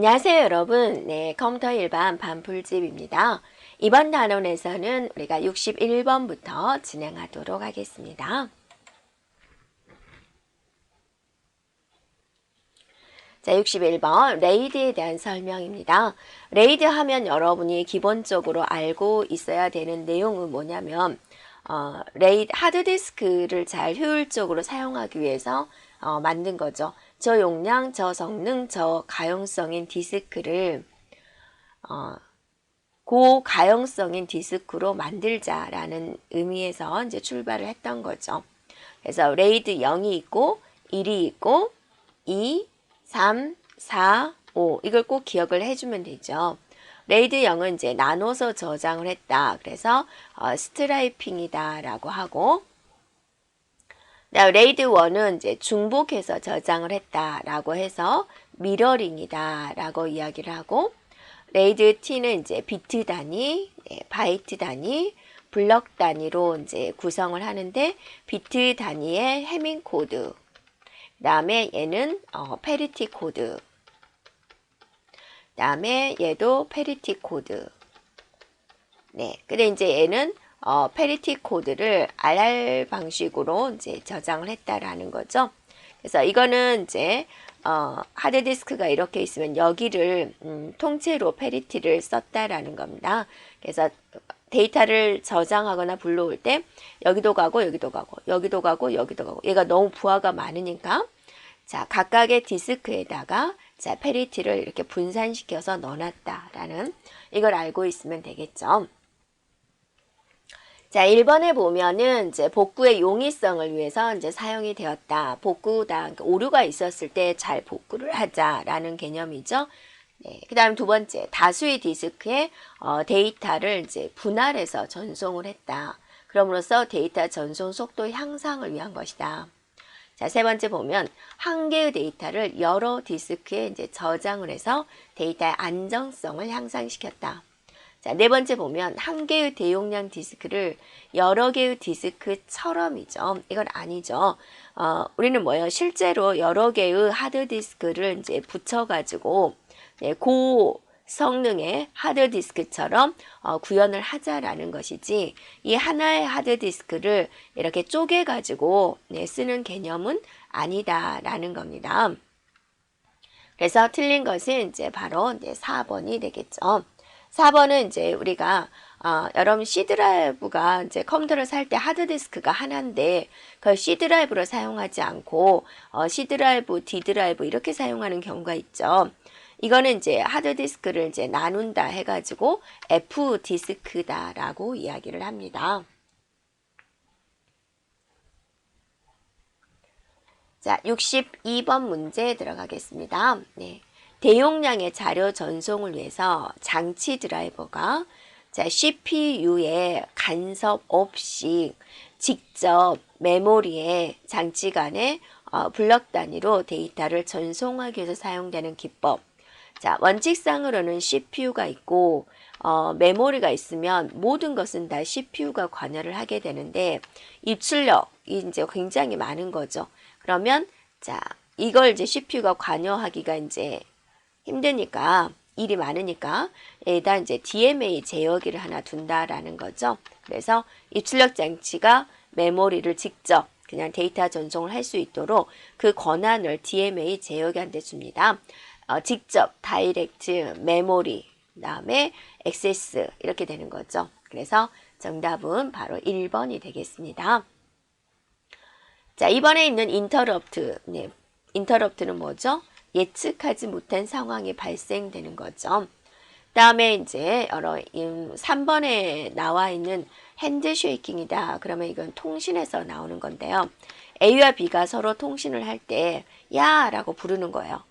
안녕하세요 여러분. 네, 컴퓨터 일반 반풀집입니다. 이번 단원에서는 우리가 61번부터 진행하도록 하겠습니다. 자, 61번 레이드에 대한 설명입니다. 레이드 하면 여러분이 기본적으로 알고 있어야 되는 내용은 뭐냐면 레이드 하드디스크를 잘 효율적으로 사용하기 위해서 만든 거죠. 저용량, 저성능, 저가용성인 디스크를 고가용성인 디스크로 만들자라는 의미에서 이제 출발을 했던 거죠. 그래서 레이드 0이 있고 1이 있고 2, 3, 4, 5 이걸 꼭 기억을 해주면 되죠. 레이드 0은 이제 나눠서 저장을 했다. 그래서 스트라이핑이다 라고 하고, 레이드 1은 이제 중복해서 저장을 했다라고 해서 미러링이다 라고 이야기를 하고, 레이드 T는 이제 비트 단위, 바이트 단위, 블럭 단위로 이제 구성을 하는데, 비트 단위의 해밍 코드, 그 다음에 얘는 페리티 코드, 그 다음에 얘도 페리티 코드. 네, 근데 이제 얘는 페리티 코드를 RR 방식으로 이제 저장을 했다라는 거죠. 그래서 이거는 이제 하드디스크가 이렇게 있으면 여기를 통째로 페리티를 썼다라는 겁니다. 그래서 데이터를 저장하거나 불러올 때 여기도 가고 여기도 가고 여기도 가고 여기도 가고 얘가 너무 부하가 많으니까 자 각각의 디스크에다가 자 페리티를 이렇게 분산시켜서 넣어놨다라는 이걸 알고 있으면 되겠죠. 자, 1번에 보면은 이제 복구의 용이성을 위해서 이제 사용이 되었다. 복구다. 그러니까 오류가 있었을 때 잘 복구를 하자라는 개념이죠. 네. 그 다음 두 번째, 다수의 디스크에 데이터를 이제 분할해서 전송을 했다. 그럼으로써 데이터 전송 속도 향상을 위한 것이다. 자, 세 번째 보면 한 개의 데이터를 여러 디스크에 이제 저장을 해서 데이터의 안정성을 향상시켰다. 자, 네 번째 보면 한 개의 대용량 디스크를 여러 개의 디스크처럼이죠. 이건 아니죠. 우리는 뭐예요? 실제로 여러 개의 하드디스크를 이제 붙여가지고 고 성능의 하드디스크처럼 구현을 하자라는 것이지 이 하나의 하드디스크를 이렇게 쪼개가지고 쓰는 개념은 아니다라는 겁니다. 그래서 틀린 것은 이제 바로 4번이 되겠죠. 4번은 이제 우리가 여러분 C 드라이브가 이제 컴퓨터를 살 때 하드디스크가 하나인데 그걸 C 드라이브로 사용하지 않고 C 드라이브, D 드라이브 이렇게 사용하는 경우가 있죠. 이거는 이제 하드디스크를 이제 나눈다 해가지고 F 디스크다라고 이야기를 합니다. 자, 62번 문제 들어가겠습니다. 네. 대용량의 자료 전송을 위해서 장치 드라이버가 자, CPU에 간섭 없이 직접 메모리에 장치 간에 블럭 단위로 데이터를 전송하기 위해서 사용되는 기법. 자, 원칙상으로는 CPU가 있고 메모리가 있으면 모든 것은 다 CPU가 관여를 하게 되는데 입출력이 이제 굉장히 많은 거죠. 그러면 자, 이걸 이제 CPU가 관여하기가 이제 힘드니까 일이 많으니까 여기다 이제 DMA 제어기를 하나 둔다라는 거죠. 그래서 입출력 장치가 메모리를 직접 그냥 데이터 전송을 할 수 있도록 그 권한을 DMA 제어기한테 줍니다. 직접 다이렉트 메모리 그다음에 액세스 이렇게 되는 거죠. 그래서 정답은 바로 1번이 되겠습니다. 자, 이번에 있는 인터럽트. 네, 인터럽트는 뭐죠? 예측하지 못한 상황이 발생되는 거죠. 다음에 이제 3번에 나와 있는 핸드쉐이킹이다. 그러면 이건 통신에서 나오는 건데요. A와 B가 서로 통신을 할 때 야 라고 부르는 거예요.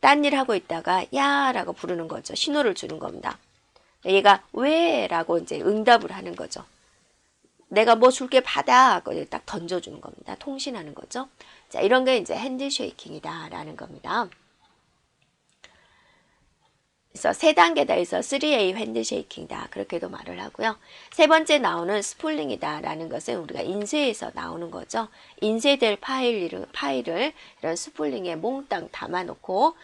딴 일 하고 있다가 야 라고 부르는 거죠. 신호를 주는 겁니다. 얘가 왜 라고 이제 응답을 하는 거죠. 내가 뭐 줄게 받아. 그걸 딱 던져주는 겁니다. 통신하는 거죠. 자, 이런 게 이제 핸드쉐이킹이다 라는 겁니다. 그래서 3단계다 해서 3A 핸드쉐이킹이다 그렇게도 말을 하고요. 세 번째 나오는 스풀링이다 라는 것은 우리가 인쇄에서 나오는 거죠. 인쇄될 파일을 이런 스풀링에 몽땅 담아놓고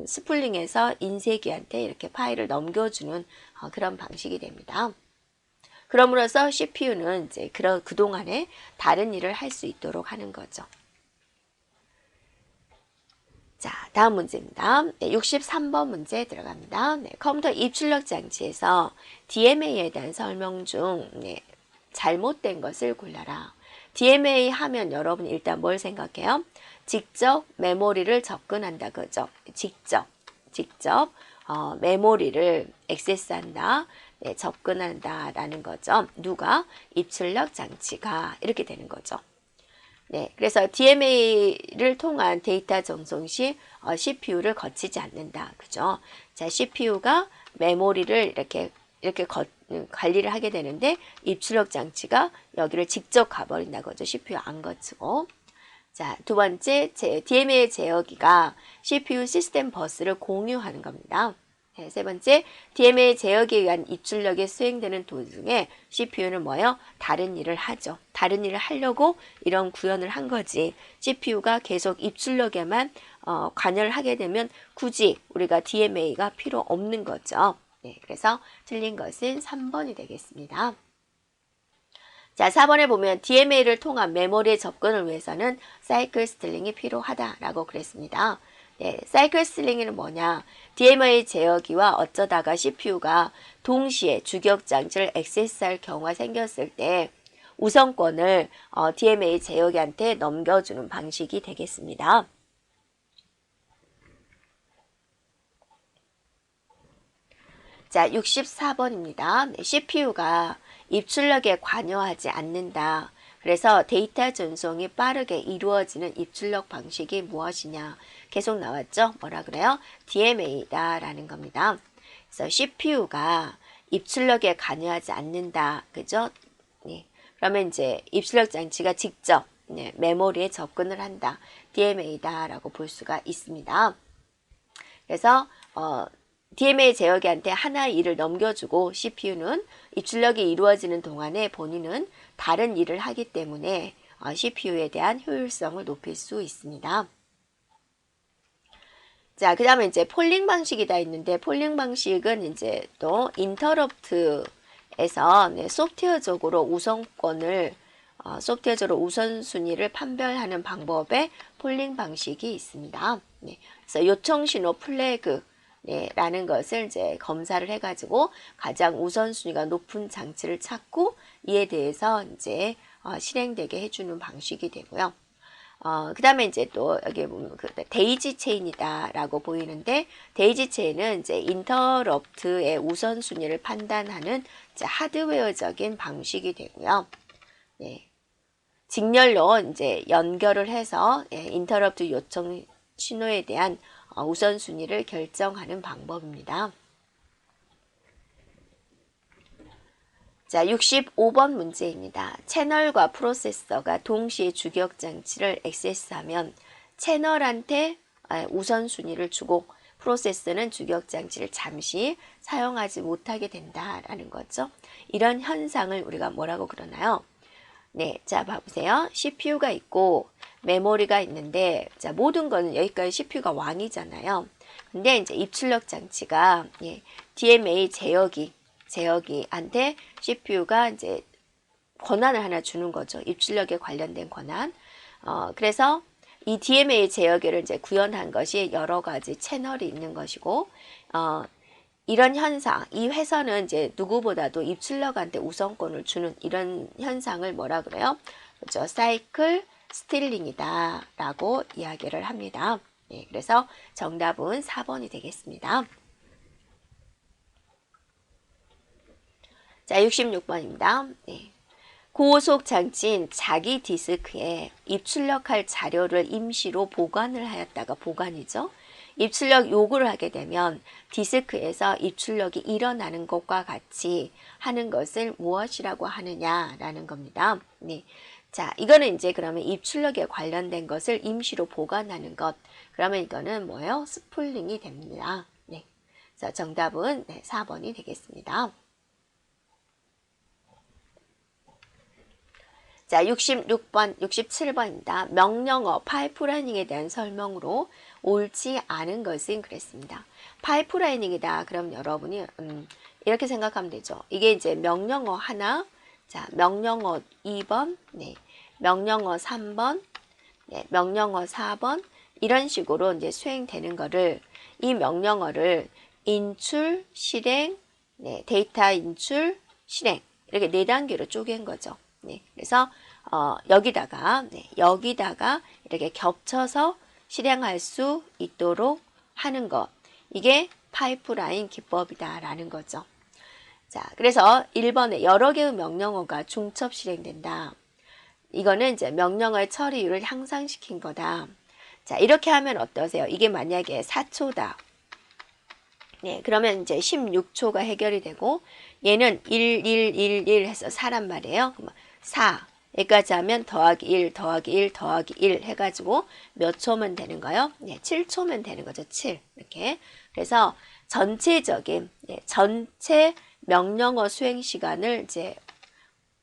스플링해서 인쇄기한테 이렇게 파일을 넘겨주는 그런 방식이 됩니다. 그럼으로써 CPU는 이제 그동안에 다른 일을 할 수 있도록 하는 거죠. 자, 다음 문제입니다. 네, 63번 문제 들어갑니다. 네, 컴퓨터 입출력 장치에서 DMA에 대한 설명 중 잘못된 것을 골라라. DMA 하면 여러분 일단 뭘 생각해요? 직접 메모리를 접근한다 그죠? 직접 메모리를 액세스한다, 접근한다라는 거죠. 누가? 입출력 장치가 이렇게 되는 거죠. 네, 그래서 DMA를 통한 데이터 전송 시 CPU를 거치지 않는다, 그죠? 자, CPU가 메모리를 이렇게 관리를 하게 되는데 입출력 장치가 여기를 직접 가버린다 거죠. CPU 안 거치고. 자, 두 번째, DMA 제어기가 CPU 시스템 버스를 공유하는 겁니다. 네, 세 번째, DMA 제어기에 의한 입출력이 수행되는 도중에 CPU는 뭐예요? 다른 일을 하죠. 다른 일을 하려고 이런 구현을 한 거지. CPU가 계속 입출력에만 관여를 하게 되면 굳이 우리가 DMA가 필요 없는 거죠. 네, 그래서 틀린 것은 3번이 되겠습니다. 자, 4번에 보면 DMA를 통한 메모리의 접근을 위해서는 사이클 스틸링이 필요하다라고 그랬습니다. 네, 사이클 스틸링은 뭐냐? DMA 제어기와 어쩌다가 CPU가 동시에 주격 장치를 액세스할 경우가 생겼을 때 우선권을 DMA 제어기한테 넘겨주는 방식이 되겠습니다. 자, 64번입니다. 네, CPU가 입출력에 관여하지 않는다. 그래서 데이터 전송이 빠르게 이루어지는 입출력 방식이 무엇이냐? 계속 나왔죠? 뭐라 그래요? DMA다라는 겁니다. 그래서 CPU가 입출력에 관여하지 않는다. 그죠? 네. 그러면 이제 입출력 장치가 직접 메모리에 접근을 한다. DMA다라고 볼 수가 있습니다. 그래서 DMA 제어기한테 하나의 일을 넘겨주고 CPU는 입출력이 이루어지는 동안에 본인은 다른 일을 하기 때문에 CPU에 대한 효율성을 높일 수 있습니다. 자, 그 다음에 이제 폴링 방식이 다 있는데 폴링 방식은 이제 또 인터럽트에서 소프트웨어적으로 우선순위를 판별하는 방법의 폴링 방식이 있습니다. 네, 그래서 요청 신호 플래그 라는 것을 이제 검사를 해가지고 가장 우선순위가 높은 장치를 찾고 이에 대해서 이제 실행되게 해주는 방식이 되고요. 그 다음에 이제 또 여기 보면 데이지 체인이다라고 보이는데 데이지 체인은 이제 인터럽트의 우선순위를 판단하는 이제 하드웨어적인 방식이 되고요. 네. 직렬로 이제 연결을 해서 인터럽트 요청 신호에 대한 우선순위를 결정하는 방법입니다. 자, 65번 문제입니다. 채널과 프로세서가 동시에 주격 장치를 액세스하면 채널한테 우선순위를 주고 프로세서는 주격 장치를 잠시 사용하지 못하게 된다라는 거죠. 이런 현상을 우리가 뭐라고 그러나요? 네, 자 봐보세요. CPU가 있고 메모리가 있는데 자 모든 거는 여기까지 CPU가 왕이잖아요. 근데 이제 입출력 장치가 DMA 제어기한테 CPU가 이제 권한을 하나 주는 거죠. 입출력에 관련된 권한. 그래서 이 DMA 제어기를 이제 구현한 것이 여러 가지 채널이 있는 것이고 이런 현상, 이 회선은 이제 누구보다도 입출력한테 우선권을 주는 이런 현상을 뭐라 그래요? 그렇죠? 사이클 스틸링이다 라고 이야기를 합니다. 네, 그래서 정답은 4번이 되겠습니다. 자, 66번입니다. 네. 고속 장치인 자기 디스크에 입출력할 자료를 임시로 보관을 하였다가 보관이죠. 입출력 요구를 하게 되면 디스크에서 입출력이 일어나는 것과 같이 하는 것을 무엇이라고 하느냐라는 겁니다. 네. 자, 이거는 이제 그러면 입출력에 관련된 것을 임시로 보관하는 것. 그러면 이거는 뭐예요? 스플링이 됩니다. 네. 그래서 정답은 4번이 되겠습니다. 자, 66번, 67번입니다. 명령어 파이프라이닝에 대한 설명으로 옳지 않은 것은 그랬습니다. 파이프라이닝이다. 그럼 여러분이 이렇게 생각하면 되죠. 이게 이제 명령어 하나, 자, 명령어 2번, 네, 명령어 3번, 네, 명령어 4번 이런 식으로 이제 수행되는 거를 이 명령어를 인출, 실행, 네, 데이터 인출, 실행 이렇게 4단계로 쪼갠 거죠. 네, 그래서 여기다가 이렇게 겹쳐서 실행할 수 있도록 하는 것 이게 파이프라인 기법이다라는 거죠. 자, 그래서 1번에 여러 개의 명령어가 중첩 실행된다. 이거는 이제 명령어의 처리율을 향상시킨 거다. 자, 이렇게 하면 어떠세요? 이게 만약에 4초다. 네, 그러면 이제 16초가 해결이 되고 얘는 1, 1, 1, 1 해서 4란 말이에요. 4 여기까지 하면 더하기 1, 더하기 1, 더하기 1 해가지고 몇 초면 되는 거요? 네, 7초면 되는 거죠. 7 이렇게. 그래서 전체적인 전체 명령어 수행 시간을 이제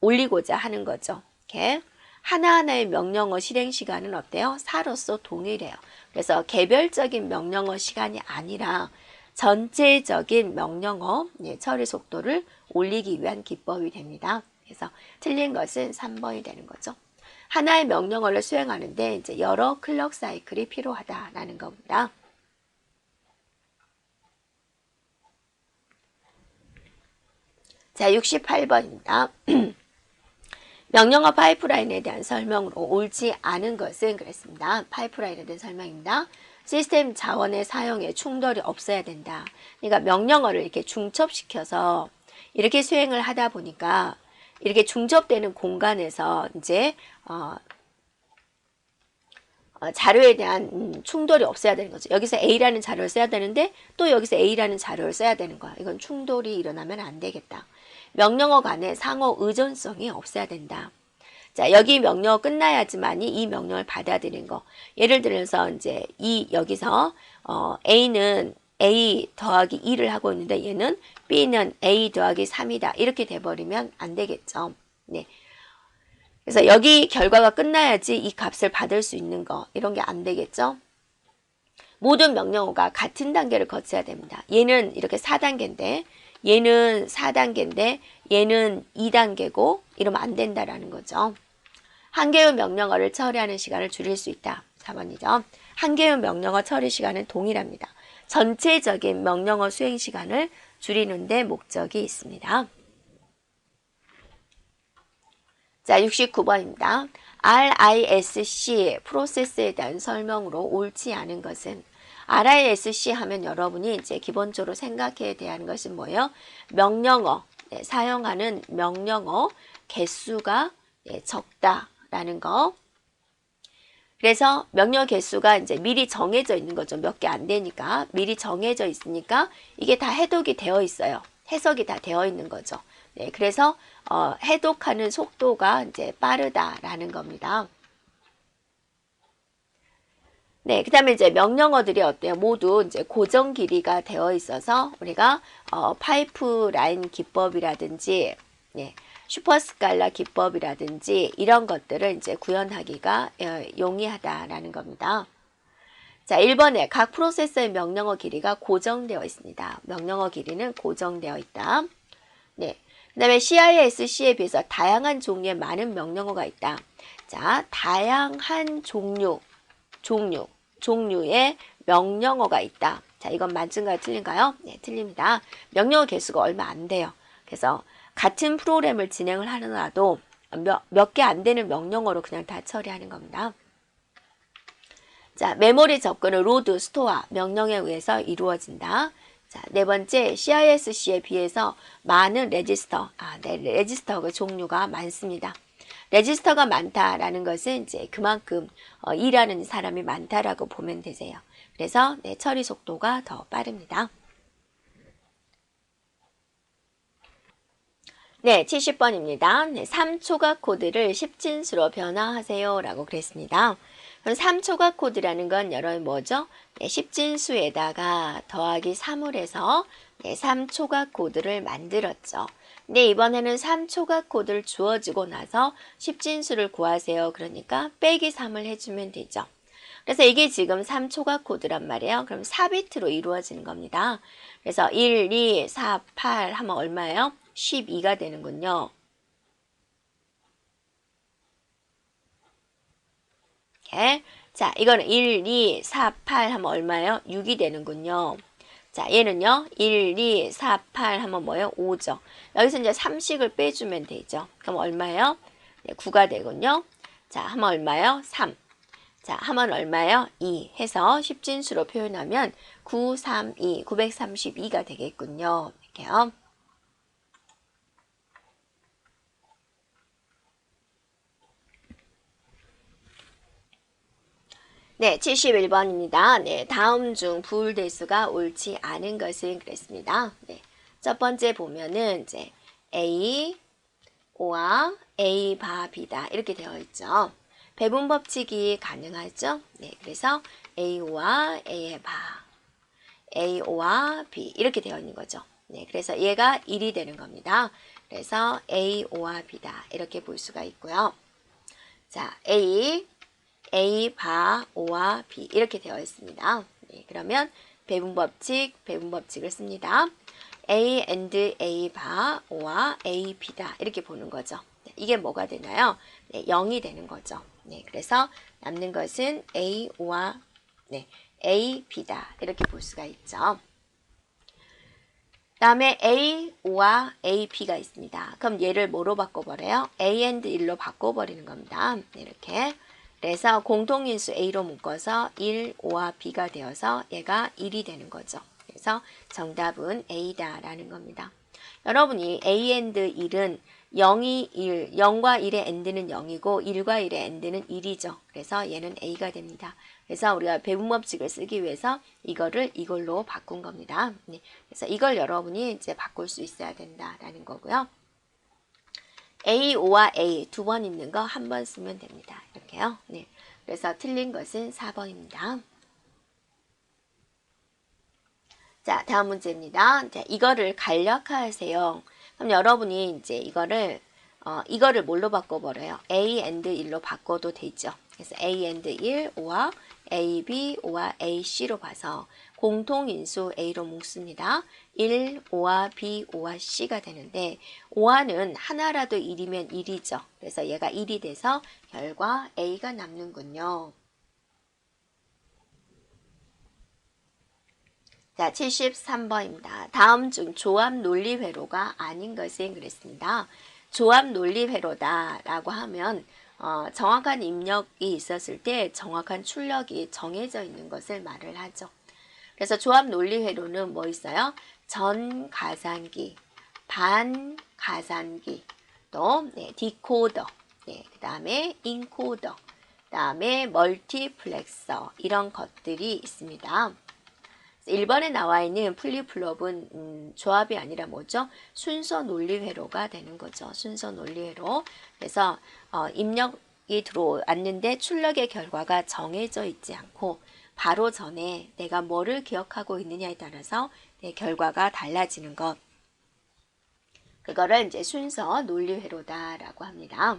올리고자 하는 거죠. 이렇게 하나하나의 명령어 실행 시간은 어때요? 4로서 동일해요. 그래서 개별적인 명령어 시간이 아니라 전체적인 명령어 처리 속도를 올리기 위한 기법이 됩니다. 그래서 틀린 것은 3번이 되는 거죠. 하나의 명령어를 수행하는데 이제 여러 클럭 사이클이 필요하다라는 겁니다. 자, 68번입니다. 명령어 파이프라인에 대한 설명으로 옳지 않은 것은 그랬습니다. 파이프라인에 대한 설명입니다. 시스템 자원의 사용에 충돌이 없어야 된다. 그러니까 명령어를 이렇게 중첩시켜서 이렇게 수행을 하다 보니까 이렇게 중첩되는 공간에서 이제 자료에 대한 충돌이 없어야 되는 거죠. 여기서 A라는 자료를 써야 되는데 또 여기서 A라는 자료를 써야 되는 거야. 이건 충돌이 일어나면 안 되겠다. 명령어 간의 상호 의존성이 없어야 된다. 자, 여기 명령어 끝나야지만이 이 명령을 받아들이는 거. 예를 들어서 이제 여기서 A는 A 더하기 2를 하고 있는데 얘는 B는 A 더하기 3이다. 이렇게 돼버리면 안 되겠죠. 네. 그래서 여기 결과가 끝나야지 이 값을 받을 수 있는 거. 이런 게 안 되겠죠. 모든 명령어가 같은 단계를 거쳐야 됩니다. 얘는 이렇게 4단계인데 얘는 4단계인데 얘는 2단계고 이러면 안 된다라는 거죠. 한 개의 명령어를 처리하는 시간을 줄일 수 있다. 4번이죠. 한 개의 명령어 처리 시간은 동일합니다. 전체적인 명령어 수행 시간을 줄이는 데 목적이 있습니다. 자, 69번입니다. RISC 프로세스에 대한 설명으로 옳지 않은 것은 RISC 하면 여러분이 이제 기본적으로 생각해야 되는 것은 뭐예요? 명령어, 사용하는 명령어 개수가 적다라는 거. 그래서 명령어 개수가 이제 미리 정해져 있는 거죠. 몇 개 안 되니까 미리 정해져 있으니까 이게 다 해독이 되어 있어요. 해석이 다 되어 있는 거죠. 네, 그래서 해독하는 속도가 이제 빠르다라는 겁니다. 네, 그 다음에 이제 명령어들이 어때요? 모두 이제 고정 길이가 되어 있어서 우리가 파이프라인 기법이라든지 네, 슈퍼스칼라 기법이라든지 이런 것들을 이제 구현하기가 용이하다라는 겁니다. 자, 1번에 각 프로세서의 명령어 길이가 고정되어 있습니다. 명령어 길이는 고정되어 있다. 네. 그 다음에 CISC에 비해서 다양한 종류의 많은 명령어가 있다. 자, 다양한 종류의 명령어가 있다. 자, 이건 맞은가요? 틀린가요? 네, 틀립니다. 명령어 개수가 얼마 안 돼요. 그래서 같은 프로그램을 진행을 하더라도 몇 개 안 되는 명령어로 그냥 다 처리하는 겁니다. 자, 메모리 접근은 로드, 스토어, 명령에 의해서 이루어진다. 자, 네 번째, CISC에 비해서 많은 레지스터, 레지스터 종류가 많습니다. 레지스터가 많다라는 것은 이제 그만큼 일하는 사람이 많다라고 보면 되세요. 그래서 처리 속도가 더 빠릅니다. 네, 70번입니다. 네, 3초각 코드를 10진수로 변화하세요 라고 그랬습니다. 그럼 3초각 코드라는 건 여러분 뭐죠? 네, 10진수에다가 더하기 3을 해서 3초각 코드를 만들었죠. 근데 이번에는 3초각 코드를 주어지고 나서 10진수를 구하세요. 그러니까 빼기 3을 해주면 되죠. 그래서 이게 지금 3초각 코드란 말이에요. 그럼 4비트로 이루어지는 겁니다. 그래서 1, 2, 4, 8 하면 얼마예요? 12가 되는군요. 이렇게. 자, 이거는 1, 2, 4, 8 하면 얼마예요? 6이 되는군요. 자, 얘는요. 1, 2, 4, 8 하면 뭐예요? 5죠. 여기서 이제 3씩을 빼주면 되죠. 그럼 얼마예요? 네, 9가 되군요. 자, 하면 얼마예요? 3. 자, 하면 얼마예요? 2 해서 10진수로 표현하면 932, 932가 되겠군요. 이렇게요. 네, 71번입니다. 네, 다음 중 부울대수가 옳지 않은 것은 그랬습니다. 네, 첫 번째 보면은 이제 A, O와 A, 바, B다 이렇게 되어 있죠. 배분 법칙이 가능하죠. 네, 그래서 A5와 A의 바, A5와 B 이렇게 되어 있는 거죠. 네, 그래서 얘가 1이 되는 겁니다. 그래서 A5와 B다 이렇게 볼 수가 있고요. 자, A 바 O와 B 이렇게 되어 있습니다. 네, 그러면 배분 법칙을 씁니다. A and A 바 O와 A B다 이렇게 보는 거죠. 네, 이게 뭐가 되나요? 네, 0이 되는 거죠. 네, 그래서 남는 것은 A O와 네, A B다 이렇게 볼 수가 있죠. 다음에 A, O와 A, B가 있습니다. 그럼 얘를 뭐로 바꿔버려요? A and 1로 바꿔버리는 겁니다. 이렇게. 그래서 공통인수 A로 묶어서 1, 5와 B가 되어서 얘가 1이 되는 거죠. 그래서 정답은 A다 라는 겁니다. 여러분이 A and 1은 0이 1, 0과 1의 AND는 0이고 1과 1의 AND는 1이죠. 그래서 얘는 A가 됩니다. 그래서 우리가 배분법칙을 쓰기 위해서 이걸로 바꾼 겁니다. 네. 그래서 이걸 여러분이 이제 바꿀 수 있어야 된다라는 거고요. A, O와 A 두 번 있는 거 한 번 쓰면 됩니다. 이렇게요. 네. 그래서 틀린 것은 4번입니다. 자, 다음 문제입니다. 자, 이거를 간략화하세요. 그럼 여러분이 이제 이거를 뭘로 바꿔버려요? A and 1로 바꿔도 되죠. 그래서 A and 1, O와 A, B, O와 A, C로 봐서 공통인수 A로 묶습니다. 1, O와 B, O와 C가 되는데 O와는 하나라도 1이면 1이죠. 그래서 얘가 1이 돼서 결과 A가 남는군요. 자, 73번입니다. 다음 중 조합 논리 회로가 아닌 것은 그랬습니다. 조합 논리 회로다라고 하면 정확한 입력이 있었을 때 정확한 출력이 정해져 있는 것을 말을 하죠. 그래서 조합 논리 회로는 뭐 있어요? 전 가산기, 반 가산기, 또 디코더, 그 다음에 인코더, 그 다음에 멀티플렉서 이런 것들이 있습니다. 1번에 나와 있는 플립플롭은 조합이 아니라 뭐죠? 순서 논리 회로가 되는 거죠. 순서 논리 회로. 그래서 입력이 들어왔는데 출력의 결과가 정해져 있지 않고 바로 전에 내가 뭐를 기억하고 있느냐에 따라서 내 결과가 달라지는 것. 그거를 이제 순서 논리 회로다라고 합니다.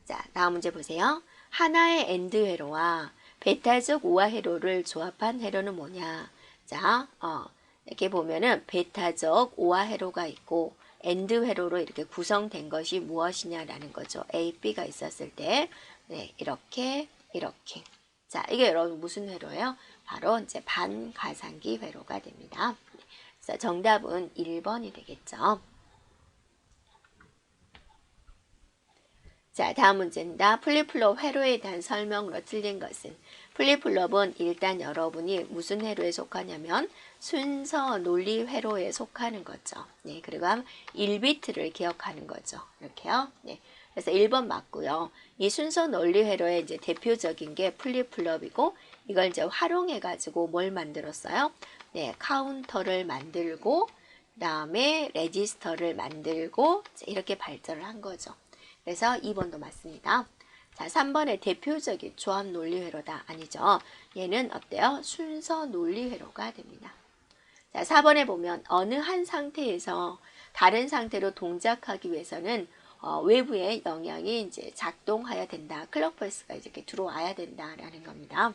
자, 다음 문제 보세요. 하나의 엔드 회로와 베타적 우화 회로를 조합한 회로는 뭐냐? 자, 이렇게 보면은 베타적 우화 회로가 있고 엔드 회로로 이렇게 구성된 것이 무엇이냐라는 거죠. A, B가 있었을 때, 네, 이렇게. 자, 이게 여러분 무슨 회로예요? 바로 이제 반가상기 회로가 됩니다. 그래서 정답은 1번이 되겠죠. 자, 다음 문제입니다. 플립플롭 회로에 대한 설명으로 틀린 것은 플립플롭은 일단 여러분이 무슨 회로에 속하냐면 순서 논리 회로에 속하는 거죠. 네, 그리고 1비트를 기억하는 거죠. 이렇게요. 네. 그래서 1번 맞고요. 이 순서 논리 회로의 이제 대표적인 게 플립플롭이고 이걸 이제 활용해 가지고 뭘 만들었어요? 네, 카운터를 만들고 그다음에 레지스터를 만들고 이렇게 발전을 한 거죠. 그래서 2번도 맞습니다. 자, 3번의 대표적인 조합 논리 회로다. 아니죠. 얘는 어때요? 순서 논리 회로가 됩니다. 자, 4번에 보면 어느 한 상태에서 다른 상태로 동작하기 위해서는 외부의 영향이 이제 작동해야 된다. 클럭 펄스가 이렇게 들어와야 된다라는 겁니다.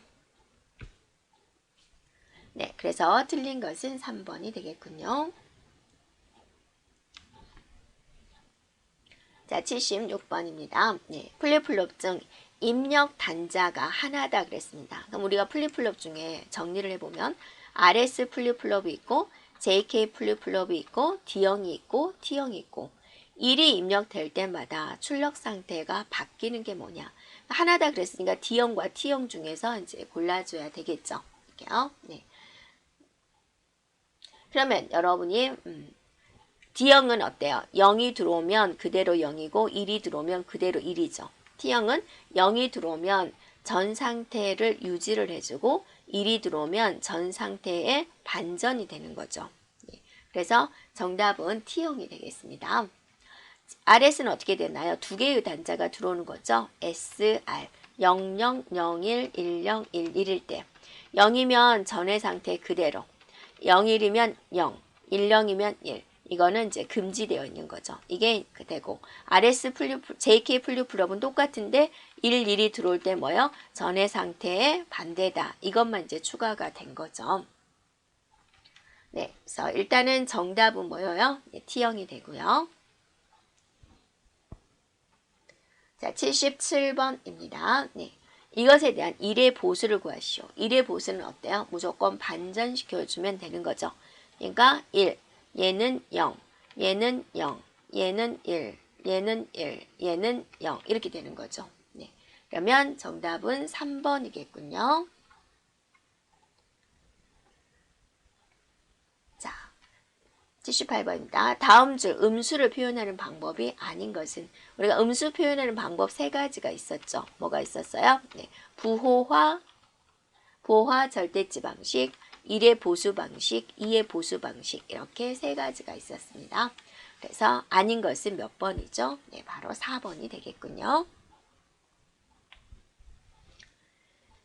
네, 그래서 틀린 것은 3번이 되겠군요. 자, 76번입니다. 네, 플립플롭 중 입력 단자가 하나다 그랬습니다. 그럼 우리가 플립플롭 중에 정리를 해보면 RS 플립플롭이 있고 JK 플립플롭이 있고 D형이 있고 T형이 있고 1이 입력될 때마다 출력 상태가 바뀌는 게 뭐냐. 하나다 그랬으니까 D형과 T형 중에서 이제 골라줘야 되겠죠. 이렇게요. 네. 그러면 여러분이 D형은 어때요? 0이 들어오면 그대로 0이고 1이 들어오면 그대로 1이죠. T형은 0이 들어오면 전 상태를 유지를 해주고 1이 들어오면 전 상태에 반전이 되는 거죠. 그래서 정답은 T형이 되겠습니다. RS는 어떻게 되나요? 두 개의 단자가 들어오는 거죠. SR 00, 01, 10, 11일 때 0이면 전의 상태 그대로 01이면 0, 10이면 1 이거는 이제 금지되어 있는 거죠. 이게 되고 RS JK 플립플롭은 똑같은데 1, 1이 들어올 때 뭐요? 전의 상태의 반대다. 이것만 이제 추가가 된 거죠. 네, 그래서 일단은 정답은 뭐예요? 네, T형이 되고요. 자, 77번입니다. 네. 이것에 대한 1의 보수를 구하시오. 1의 보수는 어때요? 무조건 반전시켜주면 되는 거죠. 그러니까 1, 얘는 0, 얘는 0, 얘는 1, 얘는 1, 얘는 0 이렇게 되는 거죠. 네. 그러면 정답은 3번이겠군요. 자, 78번입니다. 다음 줄 음수를 표현하는 방법이 아닌 것은 우리가 음수 표현하는 방법 세 가지가 있었죠. 뭐가 있었어요? 네. 부호화, 절대치 방식, 1의 보수 방식, 2의 보수 방식 이렇게 세 가지가 있었습니다. 그래서 아닌 것은 몇 번이죠? 네, 바로 4번이 되겠군요.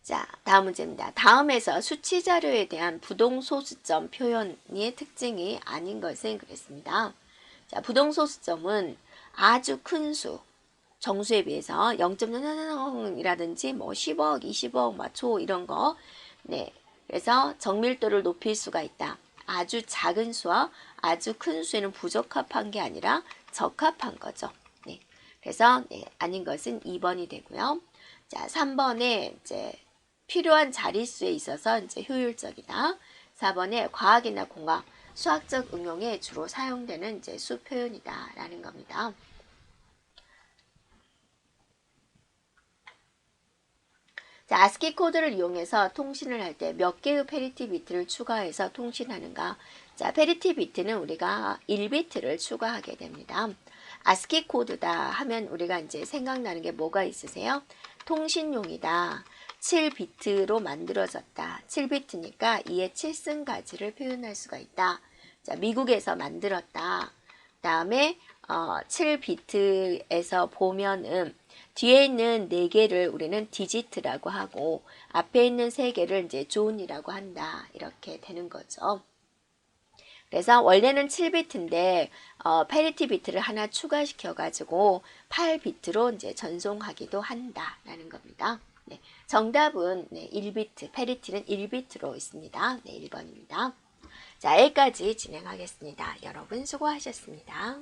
자, 다음 문제입니다. 다음에서 수치 자료에 대한 부동소수점 표현의 특징이 아닌 것은 그랬습니다. 자, 부동소수점은 아주 큰 수, 정수에 비해서 0.00이라든지 뭐 10억, 20억, 초 이런 거. 네. 그래서 정밀도를 높일 수가 있다. 아주 작은 수와 아주 큰 수에는 부적합한 게 아니라 적합한 거죠. 네. 그래서 네, 아닌 것은 2번이 되고요. 자, 3번에 이제 필요한 자릿수에 있어서 이제 효율적이다. 4번에 과학이나 공학, 수학적 응용에 주로 사용되는 이제 수 표현이다라는 겁니다. 자, ASCII 코드를 이용해서 통신을 할 때 몇 개의 페리티 비트를 추가해서 통신하는가? 자, 페리티 비트는 우리가 1비트를 추가하게 됩니다. ASCII 코드다 하면 우리가 이제 생각나는 게 뭐가 있으세요? 통신용이다. 7비트로 만들어졌다. 7비트니까 2의 7승가지를 표현할 수가 있다. 자, 미국에서 만들었다. 그 다음에 7비트에서 보면은 뒤에 있는 4개를 우리는 디지트라고 하고 앞에 있는 3개를 이제 존이라고 한다. 이렇게 되는 거죠. 그래서 원래는 7비트인데 페리티 비트를 하나 추가시켜 가지고 8비트로 이제 전송하기도 한다라는 겁니다. 네, 정답은 네, 1비트, 페리티는 1비트로 있습니다. 네, 1번입니다. 자, 여기까지 진행하겠습니다. 여러분 수고하셨습니다.